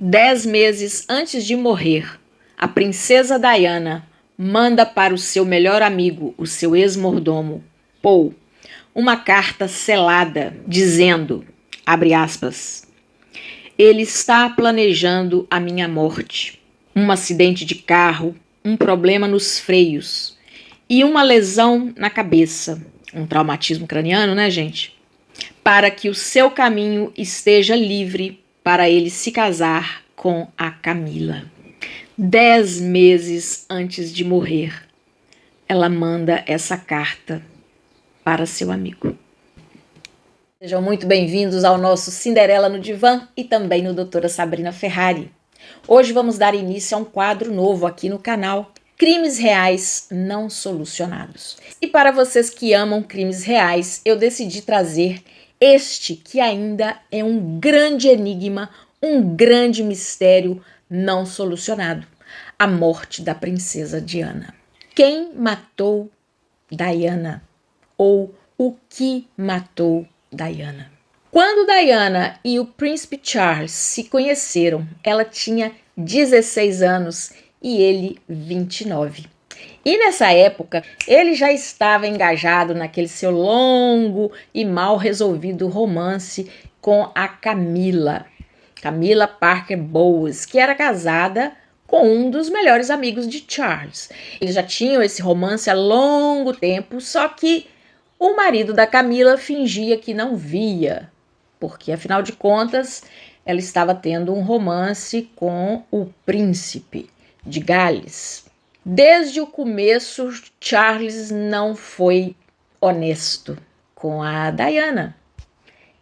10 meses antes de morrer, a princesa Diana manda para o seu melhor amigo, o seu ex-mordomo, Paul, uma carta selada dizendo, abre aspas, ele está planejando a minha morte. Um acidente de carro, um problema nos freios e uma lesão na cabeça. Um traumatismo craniano, né, gente? Para que o seu caminho esteja livre para ele se casar com a Camila. 10 meses antes de morrer, ela manda essa carta para seu amigo. Sejam muito bem-vindos ao nosso Cinderela no Divã e também no Doutora Sabrina Ferrari. Hoje vamos dar início a um quadro novo aqui no canal, Crimes Reais Não Solucionados. E para vocês que amam crimes reais, eu decidi trazer este que ainda é um grande enigma, um grande mistério não solucionado. A morte da princesa Diana. Quem matou Diana? Ou o que matou Diana? Quando Diana e o príncipe Charles se conheceram, ela tinha 16 anos e ele 29. E nessa época, ele já estava engajado naquele seu longo e mal resolvido romance com a Camila Parker Bowles, que era casada com um dos melhores amigos de Charles. Eles já tinham esse romance há longo tempo, só que o marido da Camila fingia que não via, porque afinal de contas ela estava tendo um romance com o príncipe de Gales. Desde o começo, Charles não foi honesto com a Diana.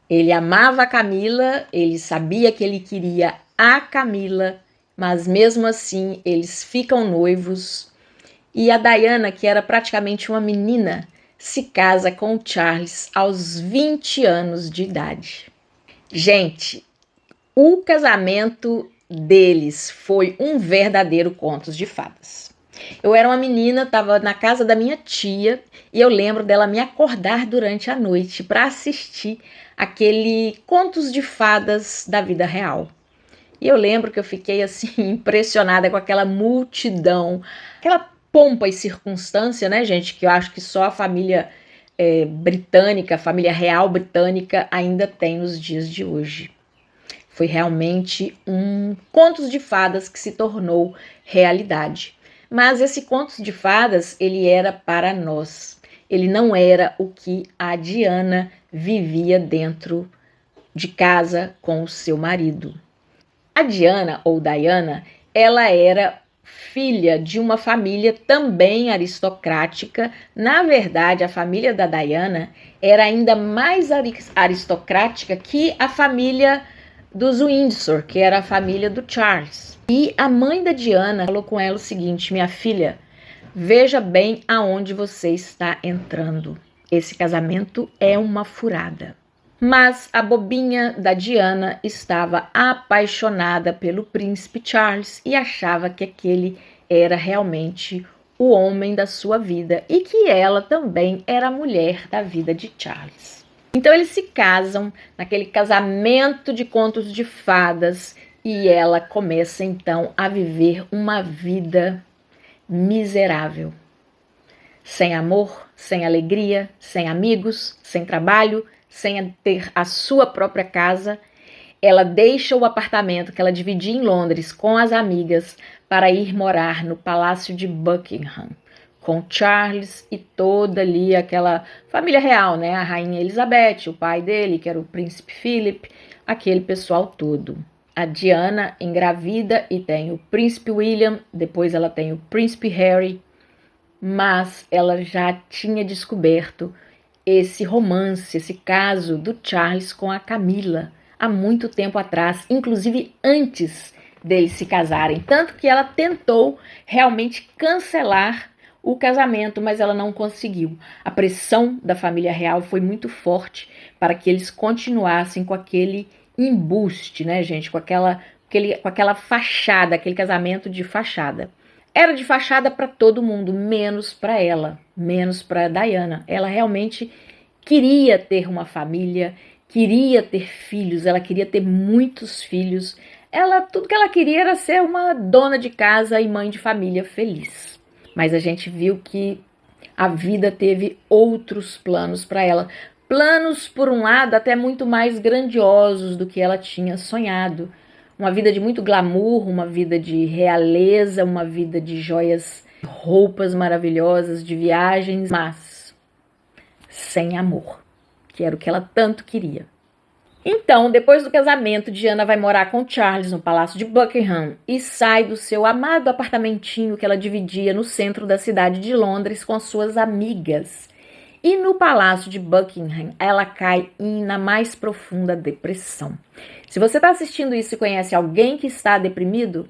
Ele amava a Camila, ele sabia que ele queria a Camila, mas mesmo assim eles ficam noivos. E a Diana, que era praticamente uma menina, se casa com o Charles aos 20 anos de idade. Gente, o casamento deles foi um verdadeiro conto de fadas. Eu era uma menina, estava na casa da minha tia e eu lembro dela me acordar durante a noite para assistir aquele contos de fadas da vida real. E eu lembro que eu fiquei assim impressionada com aquela multidão, aquela pompa e circunstância, né, gente, que eu acho que só a família britânica, a família real britânica ainda tem nos dias de hoje. Foi realmente um contos de fadas que se tornou realidade. Mas esse contos de fadas, ele era para nós. Ele não era o que a Diana vivia dentro de casa com o seu marido. A Diana, ou Diana, ela era filha de uma família também aristocrática. Na verdade, a família da Diana era ainda mais aristocrática que a família dos Windsor, que era a família do Charles. E a mãe da Diana falou com ela o seguinte: minha filha, veja bem aonde você está entrando. Esse casamento é uma furada. Mas a bobinha da Diana estava apaixonada pelo príncipe Charles e achava que aquele era realmente o homem da sua vida e que ela também era a mulher da vida de Charles. Então eles se casam naquele casamento de contos de fadas e ela começa então a viver uma vida miserável. Sem amor, sem alegria, sem amigos, sem trabalho, sem ter a sua própria casa. Ela deixa o apartamento que ela dividia em Londres com as amigas para ir morar no Palácio de Buckingham, com Charles e toda ali aquela família real, né? A rainha Elizabeth, o pai dele, que era o príncipe Philip, aquele pessoal todo. A Diana engravida e tem o príncipe William, depois ela tem o príncipe Harry, mas ela já tinha descoberto esse romance, esse caso do Charles com a Camila há muito tempo atrás, inclusive antes deles se casarem. Tanto que ela tentou realmente cancelar o casamento, mas ela não conseguiu. A pressão da família real foi muito forte para que eles continuassem com aquele embuste, né, gente? Com aquela fachada, aquele casamento de fachada. Era de fachada para todo mundo, menos para ela, menos para Diana. Ela realmente queria ter uma família, queria ter filhos, ela queria ter muitos filhos. tudo que ela queria era ser uma dona de casa e mãe de família feliz. Mas a gente viu que a vida teve outros planos para ela. Planos, por um lado, até muito mais grandiosos do que ela tinha sonhado. Uma vida de muito glamour, uma vida de realeza, uma vida de joias, roupas maravilhosas, de viagens, mas sem amor, que era o que ela tanto queria. Então, depois do casamento, Diana vai morar com Charles no Palácio de Buckingham e sai do seu amado apartamentinho que ela dividia no centro da cidade de Londres com suas amigas. E no Palácio de Buckingham, ela cai na mais profunda depressão. Se você está assistindo isso e conhece alguém que está deprimido,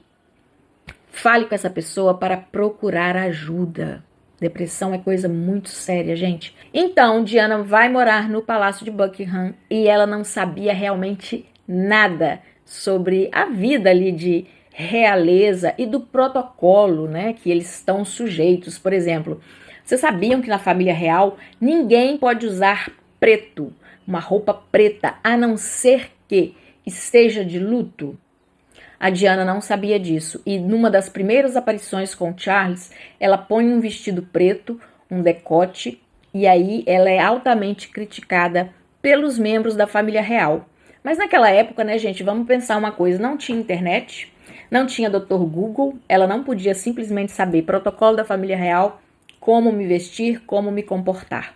fale com essa pessoa para procurar ajuda. Depressão é coisa muito séria, gente. Então, Diana vai morar no Palácio de Buckingham e ela não sabia realmente nada sobre a vida ali de realeza e do protocolo, né, que eles estão sujeitos. Por exemplo, vocês sabiam que na família real ninguém pode usar preto, uma roupa preta, a não ser que esteja de luto? A Diana não sabia disso e numa das primeiras aparições com Charles, ela põe um vestido preto, um decote, e aí ela é altamente criticada pelos membros da família real. Mas naquela época, né, gente, vamos pensar uma coisa, não tinha internet, não tinha Dr. Google, ela não podia simplesmente saber protocolo da família real, como me vestir, como me comportar.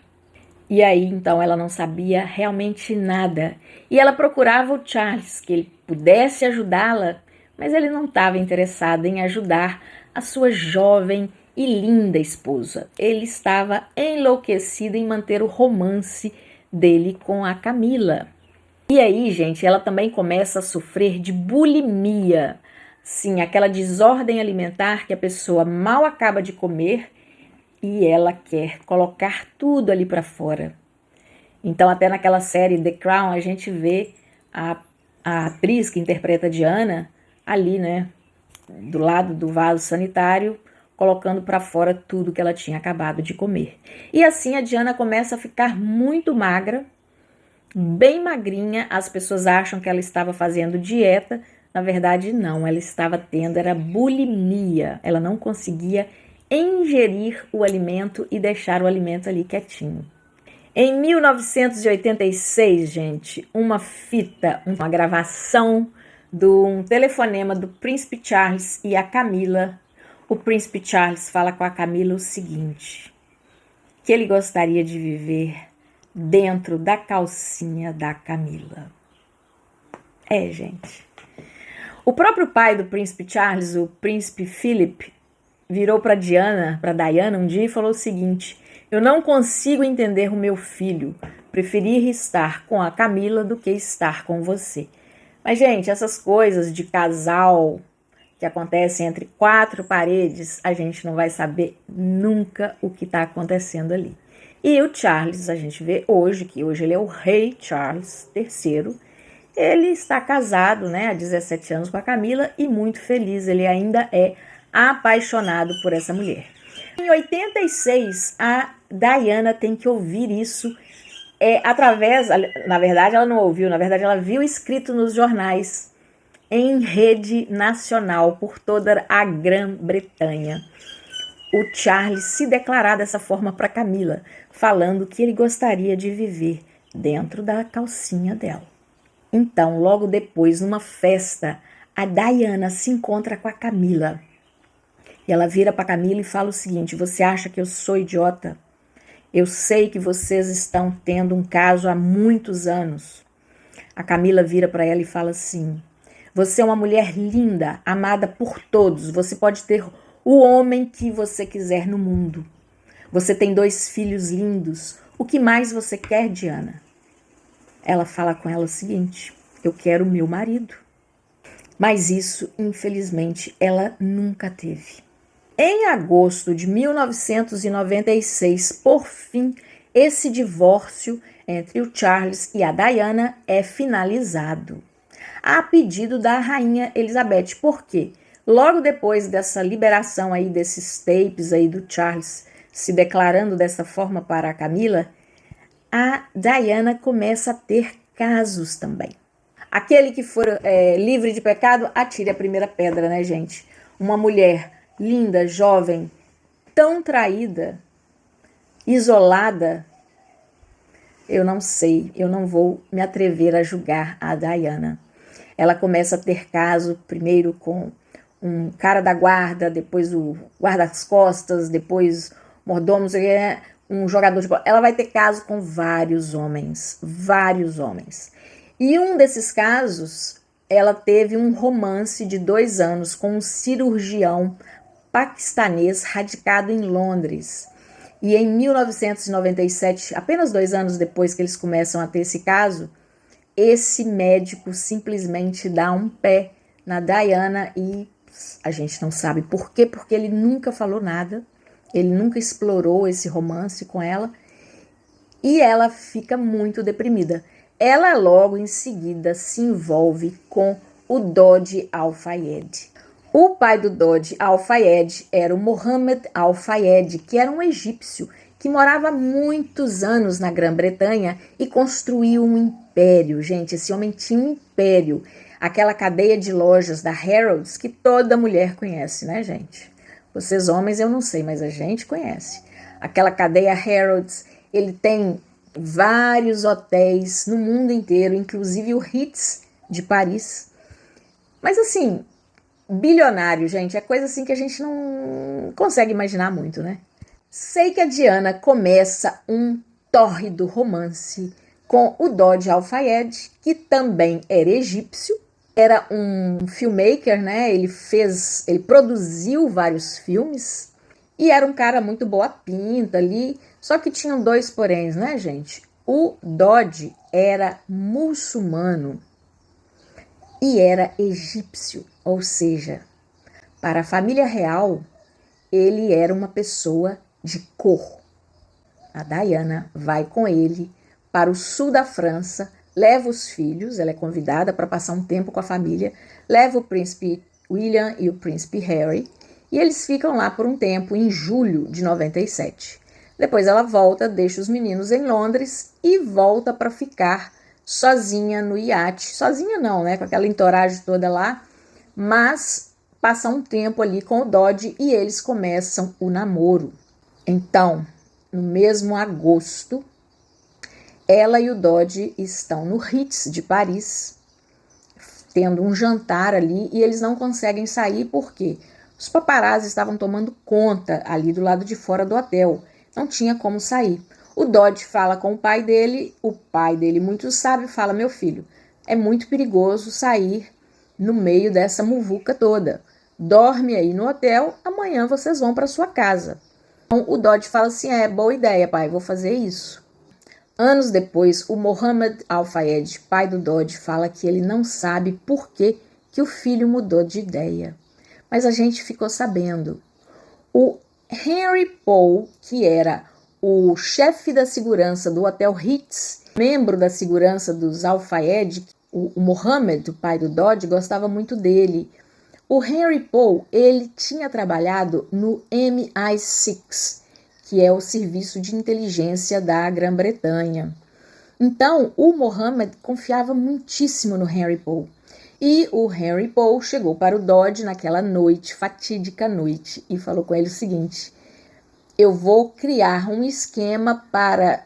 E aí, então, ela não sabia realmente nada. E ela procurava o Charles, que ele pudesse ajudá-la, mas ele não estava interessado em ajudar a sua jovem e linda esposa. Ele estava enlouquecido em manter o romance dele com a Camila. E aí, gente, ela também começa a sofrer de bulimia. Sim, aquela desordem alimentar que a pessoa mal acaba de comer e ela quer colocar tudo ali para fora. Então, até naquela série The Crown, a gente vê a atriz que interpreta a Diana ali, né, do lado do vaso sanitário, colocando para fora tudo que ela tinha acabado de comer. E assim a Diana começa a ficar muito magra, bem magrinha. As pessoas acham que ela estava fazendo dieta, na verdade não, ela estava tendo era bulimia. Ela não conseguia ingerir o alimento e deixar o alimento ali quietinho. Em 1986, gente, uma gravação de um telefonema do Príncipe Charles e a Camila. O Príncipe Charles fala com a Camila o seguinte, que ele gostaria de viver dentro da calcinha da Camila. Gente. O próprio pai do Príncipe Charles, o Príncipe Philip, virou para Diana um dia e falou o seguinte: eu não consigo entender o meu filho, preferir estar com a Camila do que estar com você. Mas, gente, essas coisas de casal que acontecem entre quatro paredes, a gente não vai saber nunca o que está acontecendo ali. E o Charles, a gente vê hoje, que hoje ele é o rei Charles III, ele está casado, né, há 17 anos com a Camila e muito feliz, ele ainda é apaixonado por essa mulher. Em 86, a Diana tem que ouvir isso na verdade ela não ouviu, na verdade ela viu escrito nos jornais, em rede nacional por toda a Grã-Bretanha, o Charles se declarar dessa forma para Camila, falando que ele gostaria de viver dentro da calcinha dela. Então, logo depois, numa festa, a Diana se encontra com a Camila. E ela vira para Camila e fala o seguinte: você acha que eu sou idiota? Eu sei que vocês estão tendo um caso há muitos anos. A Camila vira para ela e fala assim: você é uma mulher linda, amada por todos. Você pode ter o homem que você quiser no mundo. Você tem 2 filhos lindos. O que mais você quer, Diana? Ela fala com ela o seguinte: eu quero o meu marido. Mas isso, infelizmente, ela nunca teve. Em agosto de 1996, por fim, esse divórcio entre o Charles e a Diana é finalizado, a pedido da rainha Elizabeth. Por quê? Logo depois dessa liberação aí desses tapes aí do Charles se declarando dessa forma para a Camila, a Diana começa a ter casos também. Aquele que for livre de pecado, atire a primeira pedra, né, gente? Uma mulher linda, jovem, tão traída, isolada, eu não sei, eu não vou me atrever a julgar a Diana. Ela começa a ter caso primeiro com um cara da guarda, depois o guarda-costas, depois mordomo, um jogador de bola. Ela vai ter caso com vários homens, vários homens. E um desses casos, ela teve um romance de 2 anos com um cirurgião paquistanês radicado em Londres. E em 1997, apenas 2 anos depois que eles começam a ter esse caso, esse médico simplesmente dá um pé na Diana e a gente não sabe por quê, porque ele nunca falou nada, ele nunca explorou esse romance com ela e ela fica muito deprimida. Ela logo em seguida se envolve com o Dodi Al-Fayed. O pai do Dodi Al-Fayed era o Mohammed Al-Fayed, que era um egípcio que morava há muitos anos na Grã-Bretanha e construiu um império. Gente, esse homem tinha um império. Aquela cadeia de lojas da Harrods que toda mulher conhece, né, gente? Vocês homens eu não sei, mas a gente conhece. Aquela cadeia Harrods, ele tem vários hotéis no mundo inteiro, inclusive o Ritz de Paris. Mas assim, bilionário, gente, é coisa assim que a gente não consegue imaginar muito, né? Sei que a Diana começa um tórrido romance com o Dodi Al-Fayed, que também era egípcio, era um filmmaker, né? Ele produziu vários filmes e era um cara muito boa pinta ali, só que tinham 2 poréns, né, gente? O Dodi era muçulmano e era egípcio, ou seja, para a família real, ele era uma pessoa de cor. A Diana vai com ele para o sul da França, leva os filhos, ela é convidada para passar um tempo com a família, leva o príncipe William e o príncipe Harry, e eles ficam lá por um tempo, em julho de 97. Depois ela volta, deixa os meninos em Londres e volta para ficar sozinha no iate. Sozinha não, né? Com aquela entourage toda lá, mas passa um tempo ali com o Dodi e eles começam o namoro. Então, no mesmo agosto, ela e o Dodi estão no Ritz de Paris, tendo um jantar ali, e eles não conseguem sair porque os paparazzi estavam tomando conta ali do lado de fora do hotel. Não tinha como sair. O Dodi fala com o pai dele muito sábio, fala: meu filho, é muito perigoso sair no meio dessa muvuca toda. Dorme aí no hotel, amanhã vocês vão para sua casa. Então o Dodi fala assim: boa ideia, pai, vou fazer isso. Anos depois, o Mohammed Al-Fayed, pai do Dodi, fala que ele não sabe por que o filho mudou de ideia. Mas a gente ficou sabendo. O Henry Paul, que era o chefe da segurança do Hotel Ritz, membro da segurança dos Al-Fayed, o Mohammed, o pai do Dodi, gostava muito dele. O Henry Paul, ele tinha trabalhado no MI6, que é o serviço de inteligência da Grã-Bretanha. Então, o Mohammed confiava muitíssimo no Henry Paul. E o Henry Paul chegou para o Dodi naquela noite, fatídica noite, e falou com ele o seguinte: eu vou criar um esquema para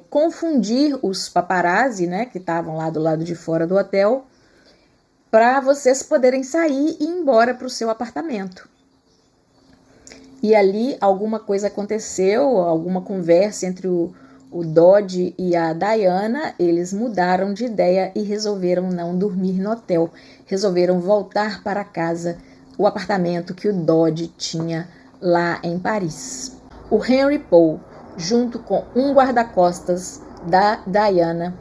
confundir os paparazzi, né, que estavam lá do lado de fora do hotel, para vocês poderem sair e ir embora para o seu apartamento. E ali alguma coisa aconteceu, alguma conversa entre o Dodi e a Diana, eles mudaram de ideia e resolveram não dormir no hotel. Resolveram voltar para casa, o apartamento que o Dodi tinha lá em Paris. O Henry Paul, junto com um guarda-costas da Diana,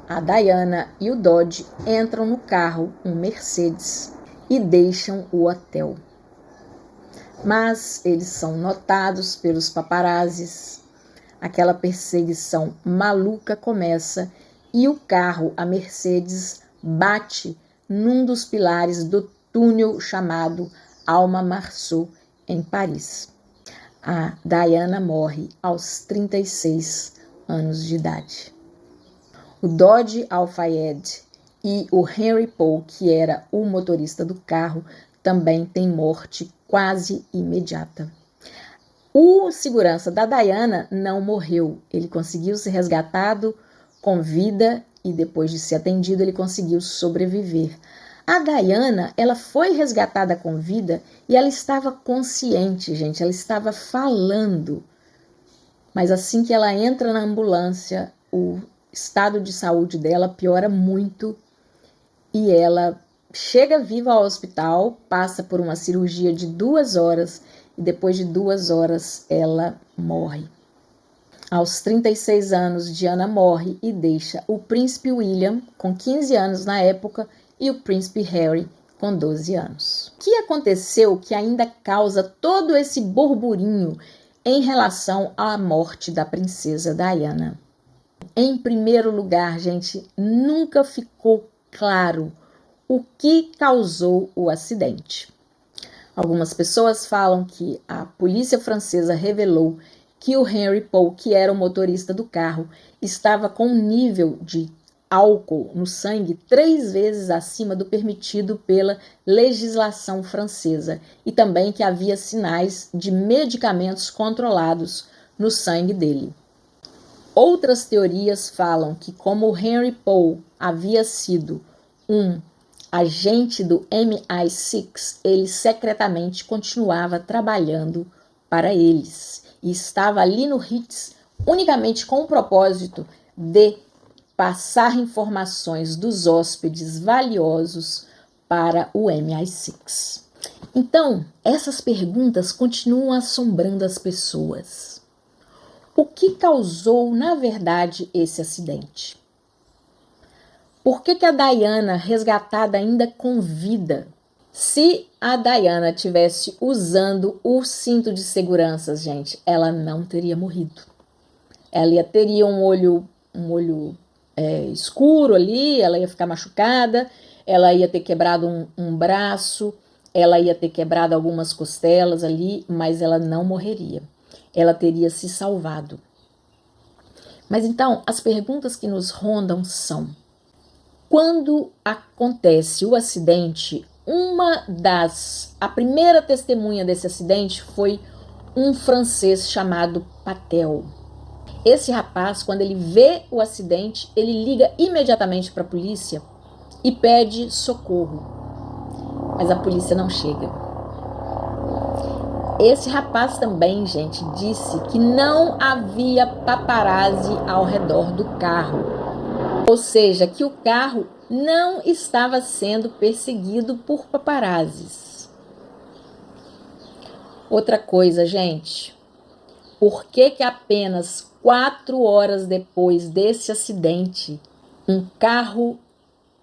a Diana e o Dodi entram no carro, um Mercedes, e deixam o hotel. Mas eles são notados pelos paparazzis. Aquela perseguição maluca começa e o carro, a Mercedes, bate num dos pilares do túnel chamado Alma Marceau, em Paris. A Diana morre aos 36 anos de idade. O Dodi Al-Fayed e o Henry Paul, que era o motorista do carro, também tem morte quase imediata. O segurança da Diana não morreu, ele conseguiu ser resgatado com vida e depois de ser atendido ele conseguiu sobreviver. A Diana, ela foi resgatada com vida e ela estava consciente, gente, ela estava falando. Mas assim que ela entra na ambulância, o estado de saúde dela piora muito e ela chega viva ao hospital, passa por uma cirurgia de 2 horas e depois de 2 horas ela morre. Aos 36 anos, Diana morre e deixa o príncipe William, com 15 anos na época, e o príncipe Harry, com 12 anos. O que aconteceu que ainda causa todo esse burburinho em relação à morte da princesa Diana? Em primeiro lugar, gente, nunca ficou claro o que causou o acidente. Algumas pessoas falam que a polícia francesa revelou que o Henry Paul, que era o motorista do carro, estava com um nível de álcool no sangue 3 vezes acima do permitido pela legislação francesa e também que havia sinais de medicamentos controlados no sangue dele. Outras teorias falam que, como o Henry Paul havia sido um agente do MI6, ele secretamente continuava trabalhando para eles e estava ali no Ritz unicamente com o propósito de passar informações dos hóspedes valiosos para o MI6. Então, essas perguntas continuam assombrando as pessoas. O que causou, na verdade, esse acidente? Por que a Diana, resgatada ainda com vida, se a Diana tivesse usando o cinto de segurança, gente, ela não teria morrido. Ela teria um olho escuro ali, ela ia ficar machucada, ela ia ter quebrado um braço, ela ia ter quebrado algumas costelas ali, mas ela não morreria. Ela teria se salvado. Mas então, as perguntas que nos rondam são: quando acontece o acidente, a primeira testemunha desse acidente foi um francês chamado Patel. Esse rapaz, quando ele vê o acidente, ele liga imediatamente para a polícia e pede socorro. Mas a polícia não chega. Esse rapaz também, gente, disse que não havia paparazzi ao redor do carro. Ou seja, que o carro não estava sendo perseguido por paparazzis. Outra coisa, gente, por que apenas 4 horas depois desse acidente, um carro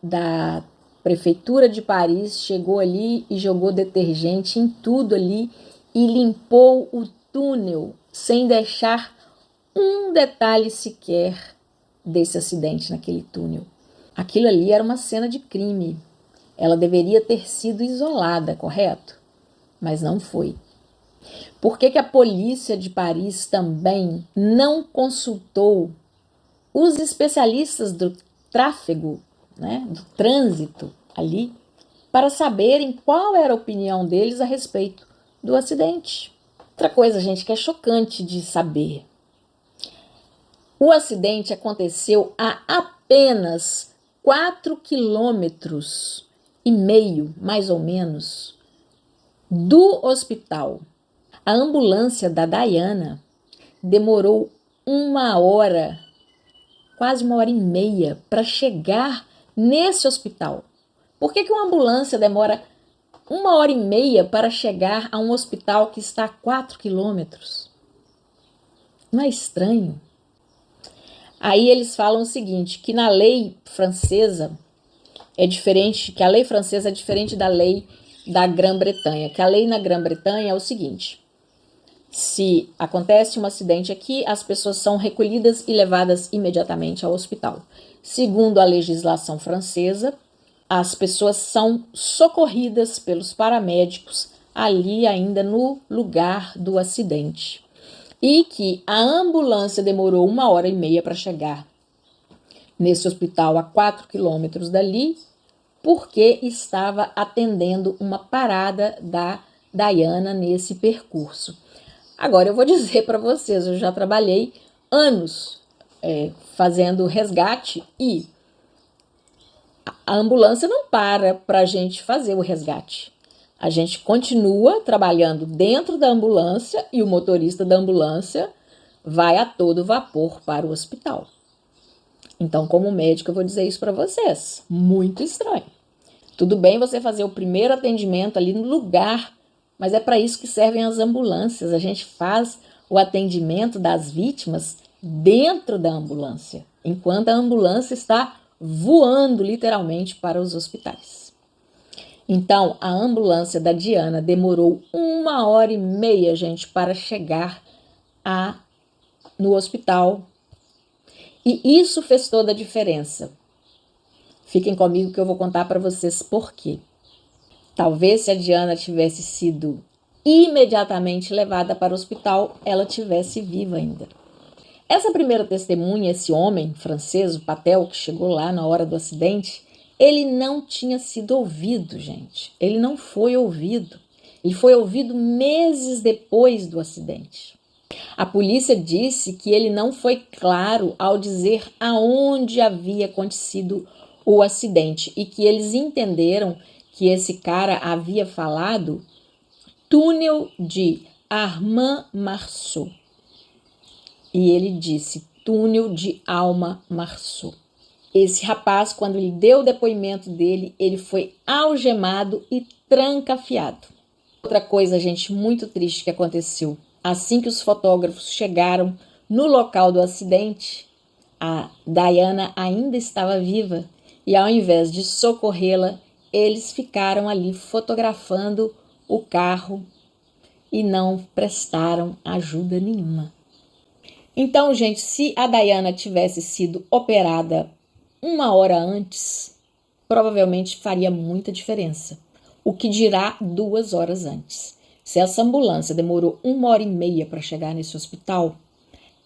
da prefeitura de Paris chegou ali e jogou detergente em tudo ali e limpou o túnel sem deixar um detalhe sequer desse acidente naquele túnel? Aquilo ali era uma cena de crime. Ela deveria ter sido isolada, correto? Mas não foi. Por que a polícia de Paris também não consultou os especialistas do tráfego, né, do trânsito ali, para saberem qual era a opinião deles a respeito do acidente? Outra coisa, gente, que é chocante de saber. O acidente aconteceu a apenas 4,5 quilômetros, mais ou menos, do hospital. A ambulância da Diana demorou 1 hora, quase 1h30, para chegar nesse hospital. Por que uma ambulância demora 1h30 para chegar a um hospital que está a 4 quilômetros? Não é estranho? Aí eles falam o seguinte, que na lei francesa é diferente, que a lei francesa é diferente da lei da Grã-Bretanha, que a lei na Grã-Bretanha é o seguinte: se acontece um acidente aqui, as pessoas são recolhidas e levadas imediatamente ao hospital. Segundo a legislação francesa, as pessoas são socorridas pelos paramédicos ali ainda no lugar do acidente. E que a ambulância demorou 1h30 para chegar nesse hospital a 4 quilômetros dali, porque estava atendendo uma parada da Diana nesse percurso. Agora, eu vou dizer para vocês, eu já trabalhei anos fazendo resgate e a ambulância não para a gente fazer o resgate. A gente continua trabalhando dentro da ambulância e o motorista da ambulância vai a todo vapor para o hospital. Então, como médico, eu vou dizer isso para vocês. Muito estranho. Tudo bem você fazer o primeiro atendimento ali no lugar, mas é para isso que servem as ambulâncias. A gente faz o atendimento das vítimas dentro da ambulância, enquanto a ambulância está voando literalmente para os hospitais. Então, a ambulância da Diana demorou 1h30, gente, para chegar no hospital. E isso fez toda a diferença. Fiquem comigo que eu vou contar para vocês por quê. Talvez se a Diana tivesse sido imediatamente levada para o hospital, ela tivesse viva ainda. Essa primeira testemunha, esse homem francês, o Patel, que chegou lá na hora do acidente, ele não tinha sido ouvido, gente. Ele não foi ouvido. Ele foi ouvido meses depois do acidente. A polícia disse que ele não foi claro ao dizer aonde havia acontecido o acidente e que eles entenderam que esse cara havia falado túnel de Armand Marceau. E ele disse túnel de Alma Marceau. Esse rapaz, quando ele deu o depoimento dele, ele foi algemado e trancafiado. Outra coisa, gente, muito triste que aconteceu. Assim que os fotógrafos chegaram no local do acidente, a Diana ainda estava viva e ao invés de socorrê-la, eles ficaram ali fotografando o carro e não prestaram ajuda nenhuma. Então, gente, se a Diana tivesse sido operada 1h antes, provavelmente faria muita diferença. O que dirá 2 horas antes. Se essa ambulância demorou 1h30 para chegar nesse hospital,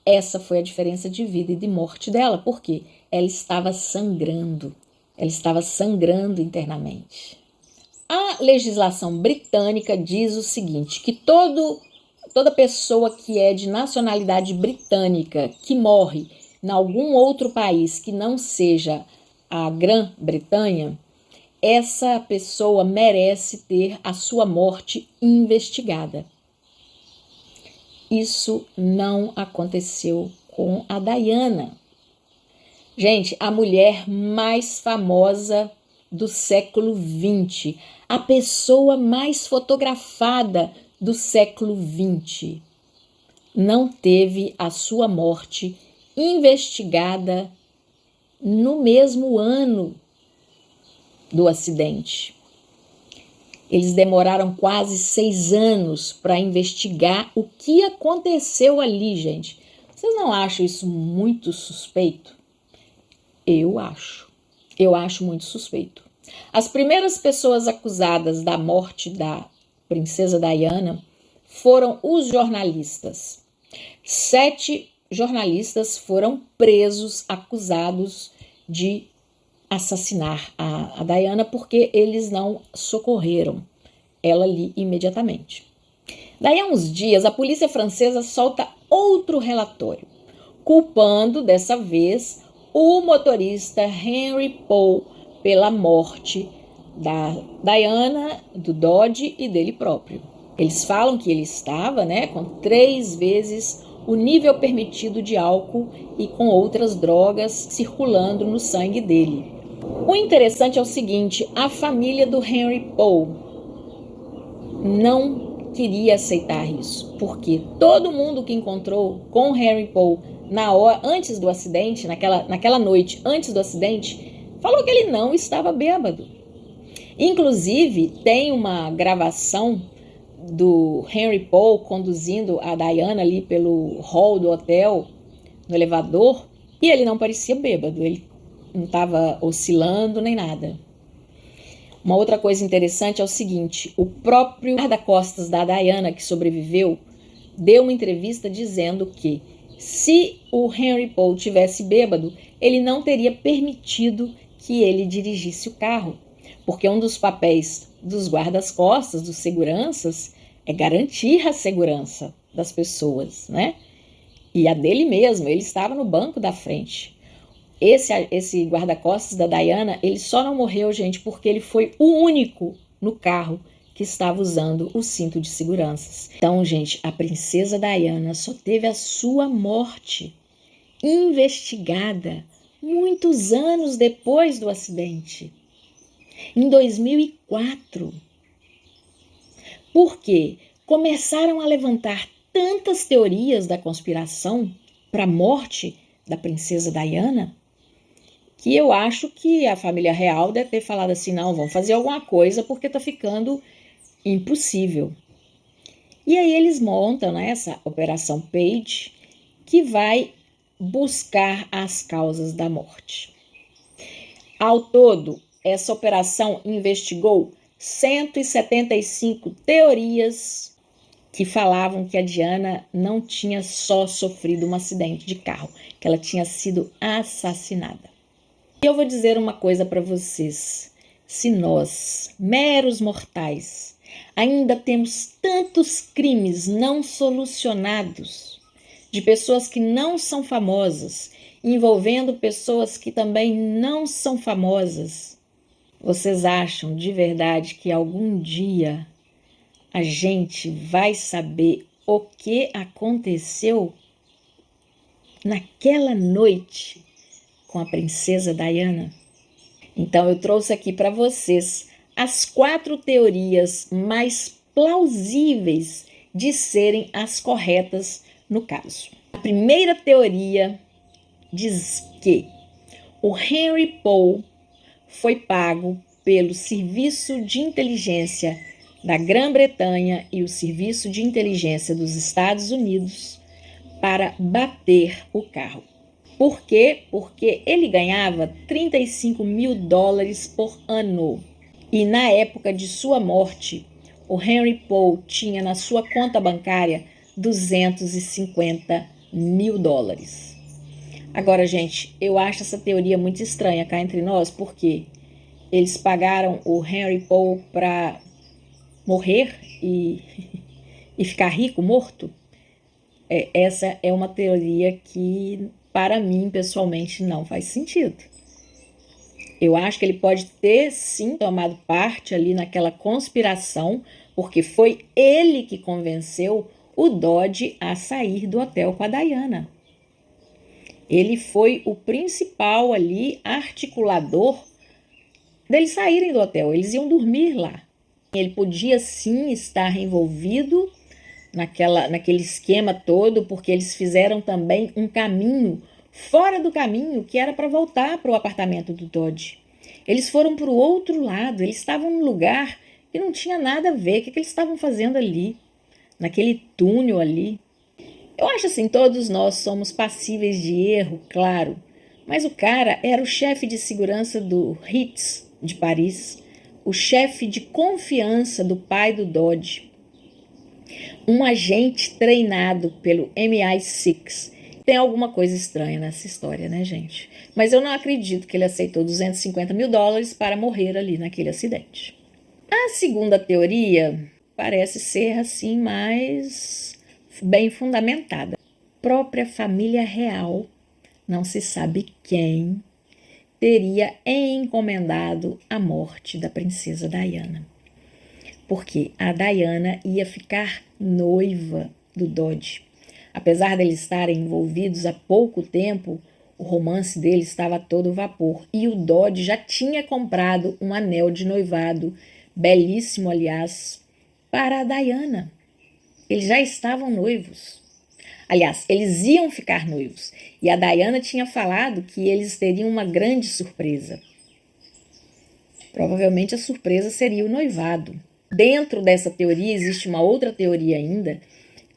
essa foi a diferença de vida e de morte dela, porque ela estava sangrando. Ela estava sangrando internamente. A legislação britânica diz o seguinte, que toda pessoa que é de nacionalidade britânica que morre em algum outro país que não seja a Grã-Bretanha, essa pessoa merece ter a sua morte investigada. Isso não aconteceu com a Diana. Gente, a mulher mais famosa do século XX, a pessoa mais fotografada do século XX, não teve a sua morte investigada no mesmo ano do acidente. Eles demoraram quase 6 anos para investigar o que aconteceu ali, gente. Vocês não acham isso muito suspeito? Eu acho. Eu acho muito suspeito. As primeiras pessoas acusadas da morte da princesa Diana foram os jornalistas. 7 jornalistas foram presos, acusados de assassinar a Diana porque eles não socorreram ela ali imediatamente. Daí a uns dias, a polícia francesa solta outro relatório, culpando dessa vez o motorista Henry Paul pela morte da Diana, do Dodge e dele próprio. Eles falam que ele estava, com 3 vezes o nível permitido de álcool e com outras drogas circulando no sangue dele. O interessante é o seguinte, a família do Henry Paul não queria aceitar isso, porque todo mundo que encontrou com o Henry Paul na hora antes do acidente, naquela noite antes do acidente, falou que ele não estava bêbado. Inclusive, tem uma gravação do Henry Paul conduzindo a Diana ali pelo hall do hotel, no elevador, e ele não parecia bêbado, ele não estava oscilando nem nada. Uma outra coisa interessante é o seguinte, o próprio guarda-costas da Diana, que sobreviveu, deu uma entrevista dizendo que Se o Henry Paul tivesse bêbado, ele não teria permitido que ele dirigisse o carro, porque um dos papéis dos guardas-costas, dos seguranças, é garantir a segurança das pessoas, né? E a dele mesmo, ele estava no banco da frente. Esse guarda-costas da Diana, ele só não morreu, gente, porque ele foi o único no carro que estava usando o cinto de segurança. Então, gente, a princesa Diana só teve a sua morte investigada muitos anos depois do acidente, em 2004. Por quê? Começaram a levantar tantas teorias da conspiração para a morte da princesa Diana, que eu acho que a família real deve ter falado assim, não, vamos fazer alguma coisa porque está ficando impossível. E aí eles montam, né, essa Operação Page, que vai buscar as causas da morte. Ao todo, essa operação investigou 175 teorias que falavam que a Diana não tinha só sofrido um acidente de carro, que ela tinha sido assassinada. E eu vou dizer uma coisa para vocês. Se nós, meros mortais, ainda temos tantos crimes não solucionados, de pessoas que não são famosas, envolvendo pessoas que também não são famosas, vocês acham de verdade que algum dia a gente vai saber o que aconteceu naquela noite com a princesa Diana? Então eu trouxe aqui para vocês as 4 teorias mais plausíveis de serem as corretas no caso. A primeira teoria diz que o Henry Paul foi pago pelo Serviço de Inteligência da Grã-Bretanha e o Serviço de Inteligência dos Estados Unidos para bater o carro. Por quê? Porque ele ganhava $35 mil por ano. E na época de sua morte, o Henry Paul tinha na sua conta bancária $250 mil. Agora, gente, eu acho essa teoria muito estranha cá entre nós, porque eles pagaram o Henry Paul para morrer e ficar rico, morto. Essa é uma teoria que, para mim, pessoalmente, não faz sentido. Eu acho que ele pode ter, sim, tomado parte ali naquela conspiração, porque foi ele que convenceu o Dodge a sair do hotel com a Diana. Ele foi o principal ali, articulador deles saírem do hotel. Eles iam dormir lá. Ele podia, sim, estar envolvido naquele esquema todo, porque eles fizeram também um caminho fora do caminho que era para voltar para o apartamento do Dodge. Eles foram para o outro lado, eles estavam num lugar que não tinha nada a ver. O que eles estavam fazendo ali, naquele túnel ali? Eu acho assim, todos nós somos passíveis de erro, claro, mas o cara era o chefe de segurança do Ritz de Paris, o chefe de confiança do pai do Dodge, um agente treinado pelo MI6. Tem alguma coisa estranha nessa história, né, gente? Mas eu não acredito que ele aceitou $250 mil para morrer ali naquele acidente. A segunda teoria parece ser assim mais bem fundamentada. A própria família real, não se sabe quem, teria encomendado a morte da princesa Diana. Porque a Diana ia ficar noiva do Dodge. Apesar deles estarem envolvidos há pouco tempo, o romance dele estava a todo vapor. E o Dodge já tinha comprado um anel de noivado, belíssimo, aliás, para a Diana. Eles já estavam noivos. Aliás, eles iam ficar noivos. E a Diana tinha falado que eles teriam uma grande surpresa. Provavelmente a surpresa seria o noivado. Dentro dessa teoria existe uma outra teoria ainda,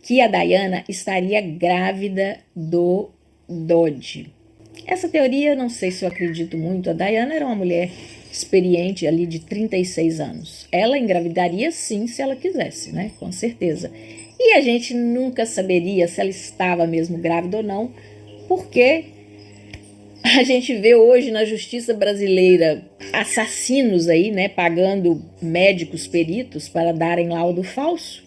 que a Diana estaria grávida do Dodge. Essa teoria, não sei se eu acredito muito. A Diana era uma mulher experiente ali de 36 anos. Ela engravidaria sim se ela quisesse, né? Com certeza. E a gente nunca saberia se ela estava mesmo grávida ou não, porque a gente vê hoje na justiça brasileira assassinos aí, né, pagando médicos peritos para darem laudo falso.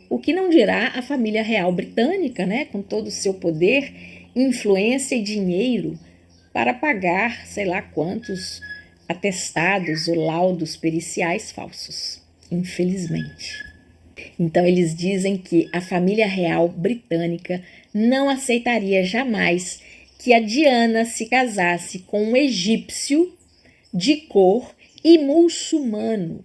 O que não dirá a família real britânica, né, com todo o seu poder, influência e dinheiro para pagar, sei lá quantos atestados ou laudos periciais falsos, infelizmente. Então eles dizem que a família real britânica não aceitaria jamais que a Diana se casasse com um egípcio de cor e muçulmano.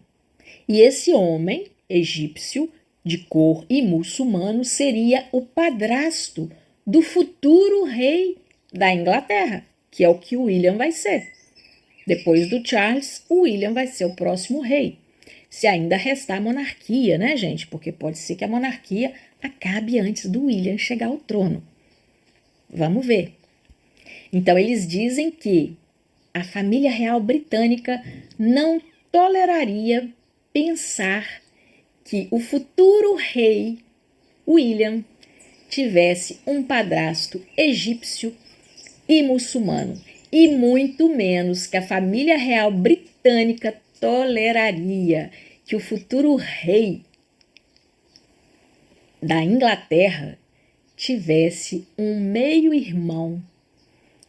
E esse homem, egípcio, de cor e muçulmano, seria o padrasto do futuro rei da Inglaterra, que é o que o William vai ser. Depois do Charles, o William vai ser o próximo rei. Se ainda restar a monarquia, né, gente? Porque pode ser que a monarquia acabe antes do William chegar ao trono. Vamos ver. Então, eles dizem que a família real britânica não toleraria pensar que o futuro rei William tivesse um padrasto egípcio e muçulmano, e muito menos que a família real britânica toleraria que o futuro rei da Inglaterra tivesse um meio-irmão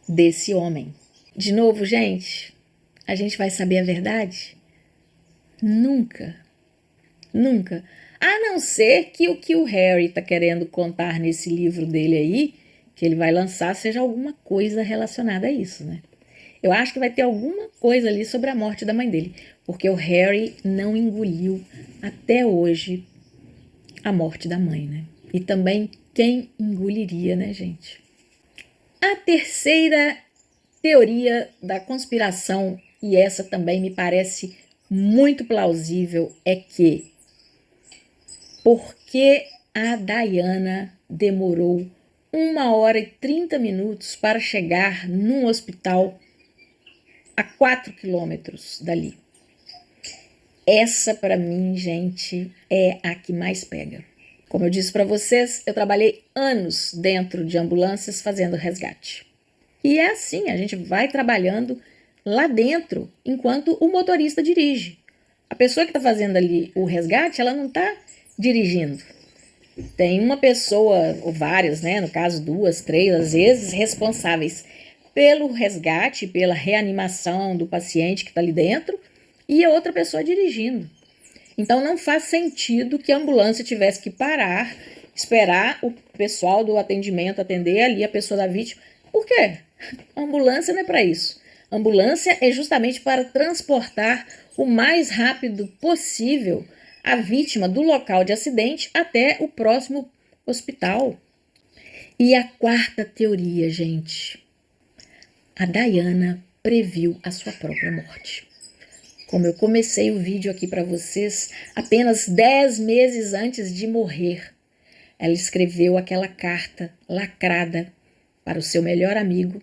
desse homem. De novo, gente, a gente vai saber a verdade? Nunca. Nunca. A não ser que o Harry está querendo contar nesse livro dele aí, que ele vai lançar, seja alguma coisa relacionada a isso, né? Eu acho que vai ter alguma coisa ali sobre a morte da mãe dele, porque o Harry não engoliu até hoje a morte da mãe, né? E também quem engoliria, né, gente? A terceira teoria da conspiração, e essa também me parece muito plausível, é que por que a Diana demorou 1h30 para chegar num hospital a 4 quilômetros dali? Essa, para mim, gente, é a que mais pega. Como eu disse para vocês, eu trabalhei anos dentro de ambulâncias fazendo resgate. E é assim, a gente vai trabalhando lá dentro enquanto o motorista dirige. A pessoa que está fazendo ali o resgate, ela não está dirigindo. Tem uma pessoa, ou várias, né? No caso 2, 3, às vezes, responsáveis pelo resgate, pela reanimação do paciente que está ali dentro, e a outra pessoa dirigindo. Então não faz sentido que a ambulância tivesse que parar, esperar o pessoal do atendimento atender ali a pessoa da vítima. Por quê? A ambulância não é para isso. A ambulância é justamente para transportar o mais rápido possível a vítima do local de acidente até o próximo hospital. E a quarta teoria, gente. A Diana previu a sua própria morte. Como eu comecei o vídeo aqui para vocês, apenas 10 meses antes de morrer, ela escreveu aquela carta lacrada para o seu melhor amigo,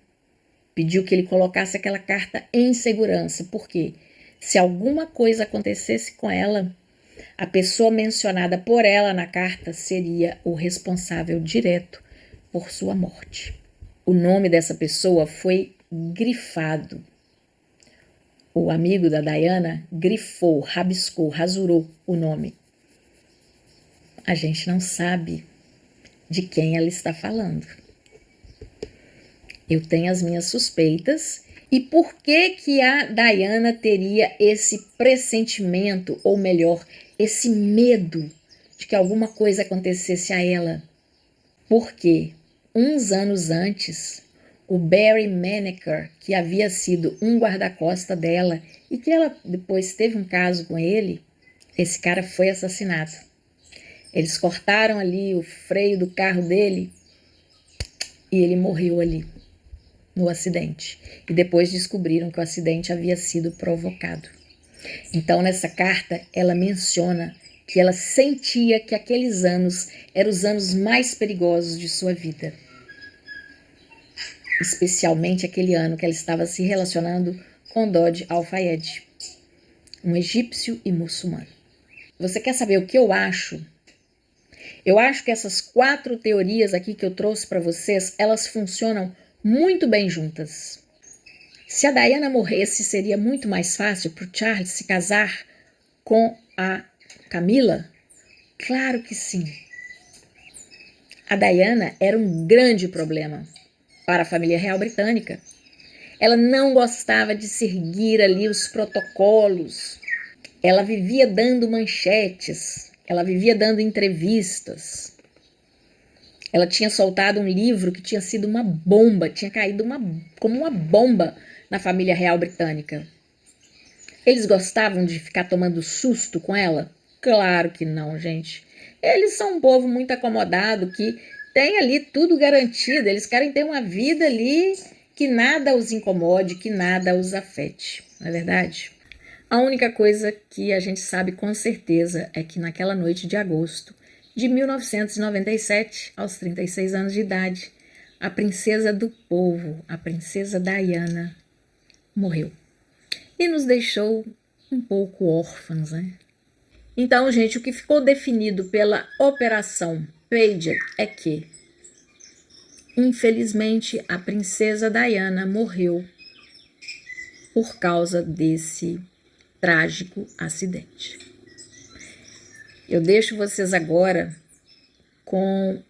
pediu que ele colocasse aquela carta em segurança, porque se alguma coisa acontecesse com ela, a pessoa mencionada por ela na carta seria o responsável direto por sua morte. O nome dessa pessoa foi grifado. O amigo da Diana grifou, rabiscou, rasurou o nome. A gente não sabe de quem ela está falando. Eu tenho as minhas suspeitas. E por que a Diana teria esse pressentimento, ou melhor, esse medo de que alguma coisa acontecesse a ela? Porque uns anos antes, o Barry Maneker, que havia sido um guarda-costa dela e que ela depois teve um caso com ele, esse cara foi assassinado. Eles cortaram ali o freio do carro dele e ele morreu ali no acidente. E depois descobriram que o acidente havia sido provocado. Então, nessa carta, ela menciona que ela sentia que aqueles anos eram os anos mais perigosos de sua vida. Especialmente aquele ano que ela estava se relacionando com Dodi Al-Fayed. um egípcio e muçulmano. Você quer saber o que eu acho? Eu acho que essas 4 teorias aqui que eu trouxe para vocês, elas funcionam muito bem juntas. Se a Diana morresse, seria muito mais fácil para o Charles se casar com a Camila? Claro que sim. A Diana era um grande problema para a família real britânica. Ela não gostava de seguir ali os protocolos. Ela vivia dando manchetes, ela vivia dando entrevistas. Ela tinha soltado um livro que tinha sido uma bomba, tinha caído como uma bomba na família real britânica. Eles gostavam de ficar tomando susto com ela? Claro que não, gente. Eles são um povo muito acomodado, que tem ali tudo garantido. Eles querem ter uma vida ali que nada os incomode, que nada os afete. Não é verdade? A única coisa que a gente sabe com certeza é que naquela noite de agosto de 1997, aos 36 anos de idade, a princesa do povo, a princesa Diana, morreu. E nos deixou um pouco órfãos, né? Então, gente, o que ficou definido pela Operação Paget é que, infelizmente, a princesa Diana morreu por causa desse trágico acidente. Eu deixo vocês agora com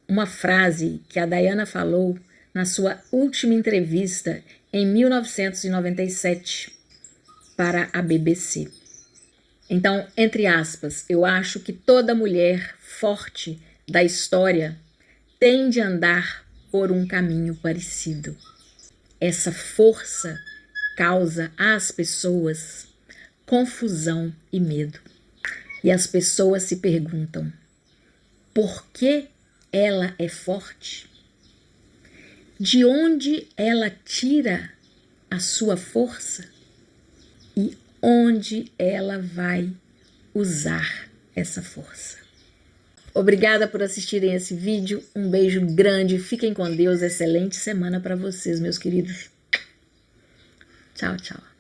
uma frase que a Diana falou na sua última entrevista em 1997 para a BBC. Então, entre aspas, eu acho que toda mulher forte da história tem de andar por um caminho parecido. Essa força causa às pessoas confusão e medo. E as pessoas se perguntam, por que ela é forte? De onde ela tira a sua força? E onde ela vai usar essa força? Obrigada por assistirem esse vídeo. Um beijo grande. Fiquem com Deus. Excelente semana para vocês, meus queridos. Tchau, tchau.